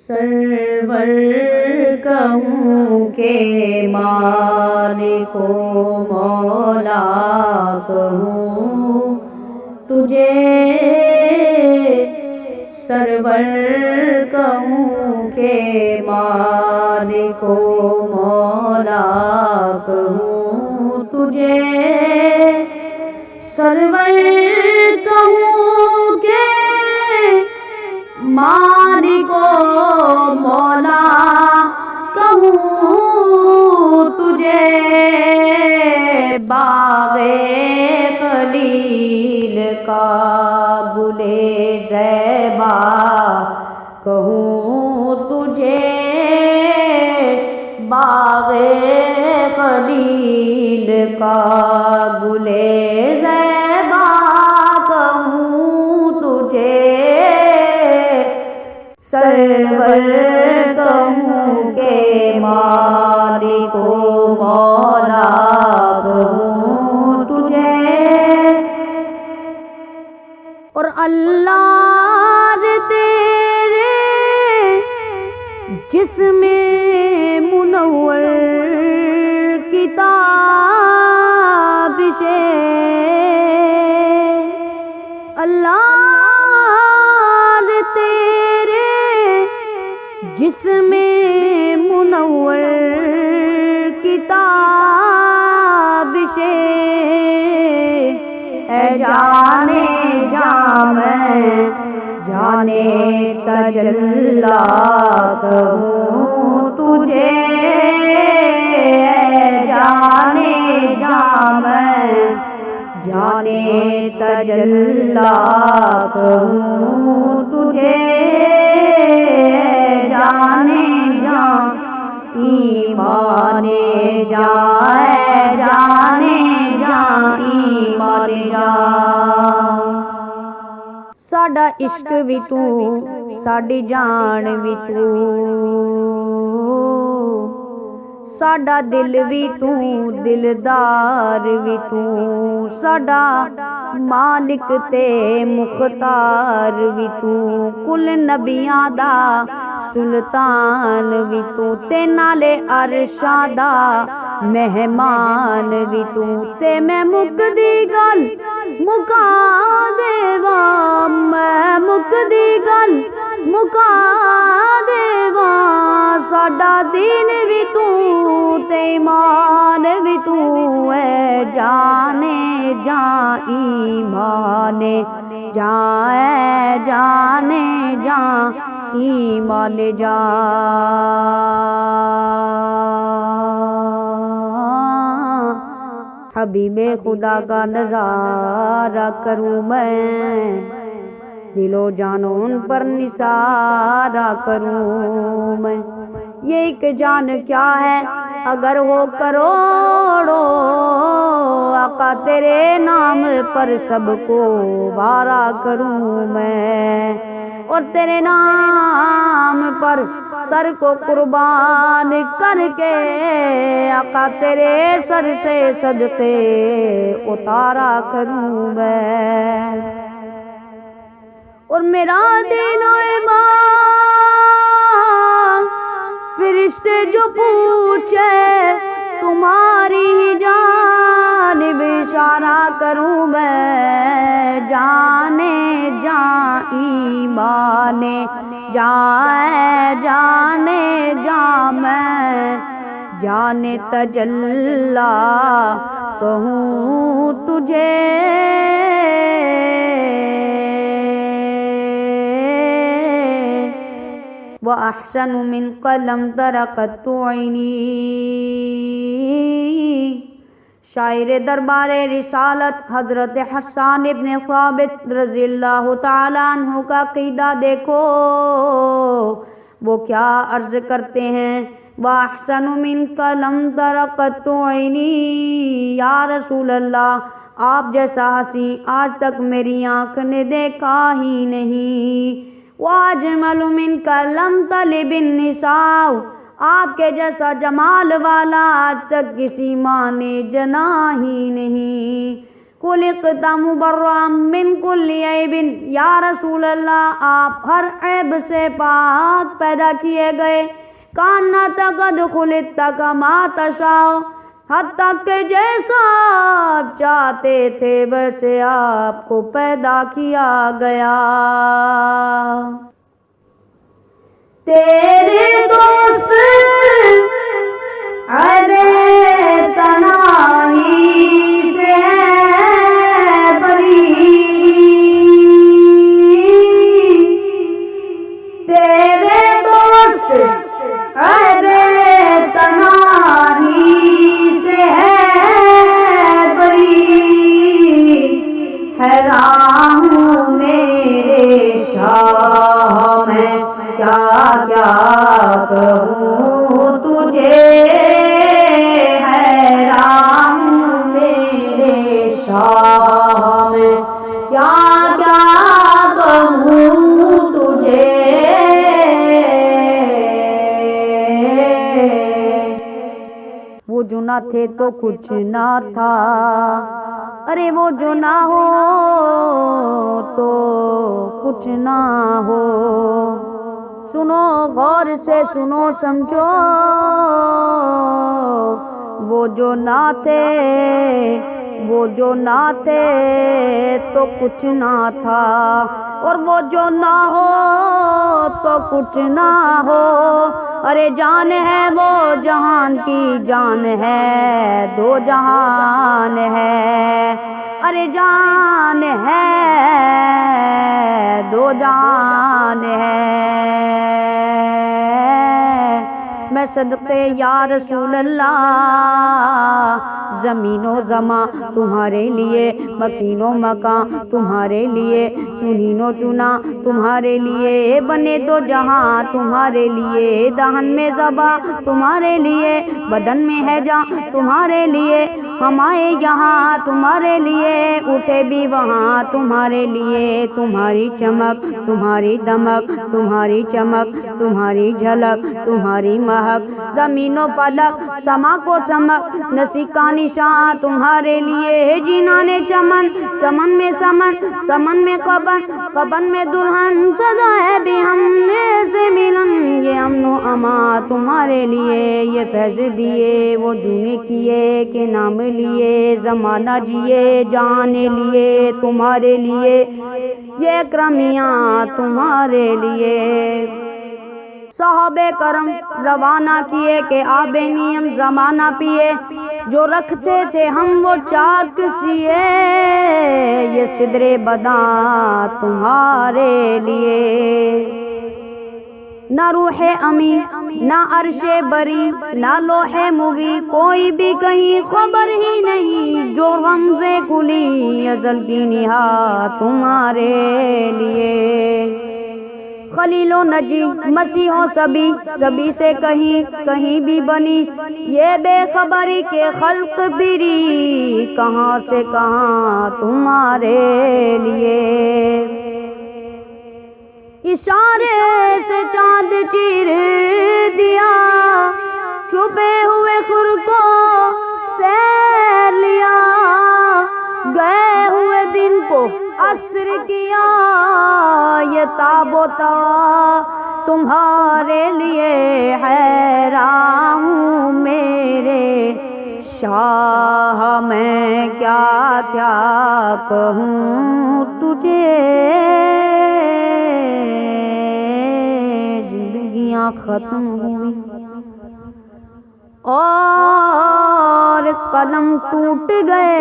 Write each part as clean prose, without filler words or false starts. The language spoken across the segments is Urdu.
سرور کہوں کہ مالک و مولا کہوں تجھے، سرور کہوں کہ مالک و مولا کہوں تجھے، سرور کہوں کہ مالک و مولا کہوں تجھے، باغ خلیل کا گل زیبا کہوں تجھے، باغ خلیل کا گل زیبا کہوں تجھے، سرور کہوں کہ مالک و مولا کہوں تجھے، اور اللہ تیرے جسم منور کی تابش، اللہ تیرے جسم منور کی تابش، اے جانے جام جانے تجلا کہوں تجھے، اے جانے جام جانے تجلا کہوں تجھے، جانے جان ایمان جائے، جانے جان ایمان جان، ساڈا عشق بھی تو ساڈی جان بھی تو، ساڈا دل بھی تو دلدار بھی تو، ساڈا مالک تے مختار بھی تو، کل نبیاں دا سلطان بھی تو، تے نالے عرشاں دا مہمان بھی تو، تے میں مکدی گل مکا دیواں، میں مکدی گل مکا دیواں، ساڈا دین بھی تو تے ایمان بھی تو، اے جانے جان ایمان جان، اے جانے جان ایمان جان، حبیب خدا کا نظارہ کروں میں، دل و جانوں ان پر نثارہ کروں میں، یہ ایک جان کیا ہے اگر ہو کروڑوں، آقا تیرے نام پر سب کو وارا کروں میں، اور تیرے نام پر سر کو قربان کر کے، آقا تیرے سر سے صدقے اتارا کروں میں، اور میرا دین و ایمان فرشتے جو پوچھے تمہاری جانب اشارہ کروں میں، جانے جان ایمان جان، جانے جان میں جانے تجلا کہوں تجھے، وَأَحْسَنُ مِنْ قَلَمْ تَرَقَتْ عَيْنِي، شاعر دربار رسالت حضرت حسان ابن ثابت رضی اللہ تعالیٰ عنہ کا عقیدہ دیکھو، وہ کیا عرض کرتے ہیں، وَأَحْسَنُ مِنْكَ لَمْ تَرَقَتْ عَيْنِي، یا رسول اللہ آپ جیسا حسین آج تک میری آنکھ نے دیکھا ہی نہیں، وَأَجْمَلُ مِنْكَ لَمْ تَلِدِ النِّسَاءُ، آپ کے جیسا جمال والا آج تک کسی ماں نے جنا ہی نہیں، خلقت مبرأ من کل عیب، یا رسول اللہ آپ ہر عیب سے پاک پیدا کیے گئے. کانت قد خلقت کما تشاء، حتیٰ کہ جیسا آپ چاہتے تھے ویسے آپ کو پیدا کیا گیا. تیرے دوست عیب تنہائی سے ہے بری، تیرے دوست عیب تنہائی سے ہے بری. حیران ہوں میرے شاہ میں کیا کیا کہوں تجھے، حیران میرے شاہ میں کیا کیا کہوں تجھے. وہ جو نہ تھے تو کچھ نہ تھا، ارے وہ جو نہ ہو تو کچھ نہ ہو. سنو غور سے سنو سمجھو، وہ جو نہ تھے وہ جو نہ تھے تو کچھ نہ تھا، اور وہ جو نہ ہو تو کچھ نہ ہو. ارے جان ہے وہ جہان کی جان ہے، دو جہان ہے. ارے جان ہے دو جہان ہے. میں صدقے یا رسول اللہ زمین و زمان تمہارے لیے، مکین و مکان تمہارے لیے، چنین و چنا تمہارے لیے، بنے دو جہاں تمہارے لیے، دہن میں زباں تمہارے لیے، بدن میں ہے جان تمہارے لیے، ہم آئے یہاں تمہارے لیے، اٹھے بھی وہاں تمہارے لیے. تمہاری چمک تمہاری دمک تمہاری چمک تمہاری جھلک تمہاری مہک، زمین و فلک سما کو سمک، نسی کا نشان تمہارے لیے. جینان چمن چمن میں سمن سمن میں قبن قبن میں دلہن، سدا ہے بھی ہم سے ملن، یہ امن و امان تمہارے لیے. یہ فیض دیے وہ جونے کیے کہ نام لیے، زمانہ جیے جان لیے تمہارے لیے، یہ اکرمیاں تمہارے لیے. صحابہ کرم روانہ کیے کہ آب نیم زمانہ پیے، جو رکھتے تھے ہم وہ چاک سیے، یہ صدر بداں تمہارے لیے. نہ روح امی نہ عرش بری نہ لوح مبی، کوئی بھی کہیں خبر ہی نہیں، جو رمز کلی ازل کی نہاد تمہارے لیے. خلیل و نجی مسیح و سبی سبی سے کہیں کہیں بھی بنی، یہ بے خبری کے خلق بری، کہاں سے کہاں تمہارے لیے. اشارے سے چاند چیر دیا، چھپے ہوئے خور کو پھیر لیا، گئے ہوئے دن کو عصر کیا، یہ تاب و توا تمہارے لیے. حیران ہوں میرے شاہ میں کیا کیا کہوں تجھے، زندگیاں ختم ہوئی اور قلم ٹوٹ گئے،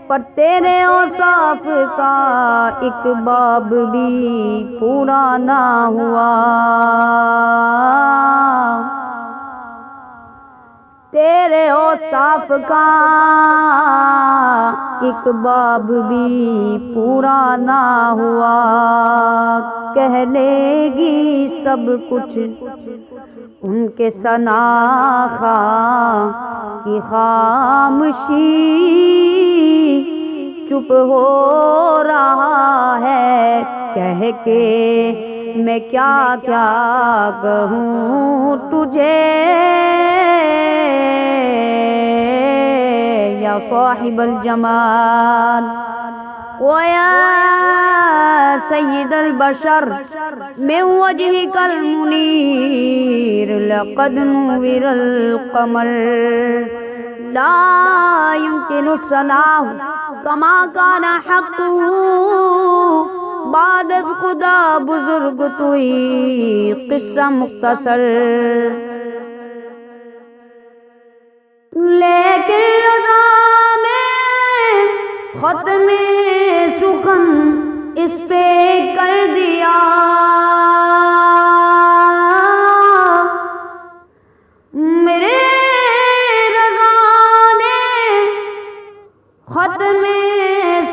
پر تیرے اوصاف کا ایک باب بھی پورا نہ ہوا. تیرے اوصاف کا ایک باب بھی پورا نہ ہوا. کہہ لے گی سب کچھ ان کے ثنا خواں کی خاموشی، چپ ہو رہا ہے کہہ کے میں کیا کیا کہوں تجھے، یا صاحب الجمال ویا سید البشر من وجهك المنیر لقد نور القمر لا يمكن الثناء کما کان حقه بعد از خدا بزرگ توئی قصہ مختصر لیکن رضا میں ختم سخن اس پہ کر دیا میرے رضا نے ختم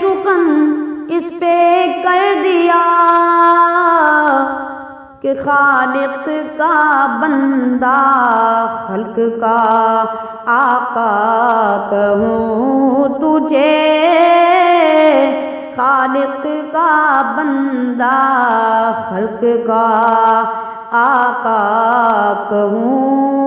سخن اس پہ کر دیا کہ خالق کا بندہ خلق کا آقا کہوں تجھے خالق کا بندہ خلق کا آقا کہوں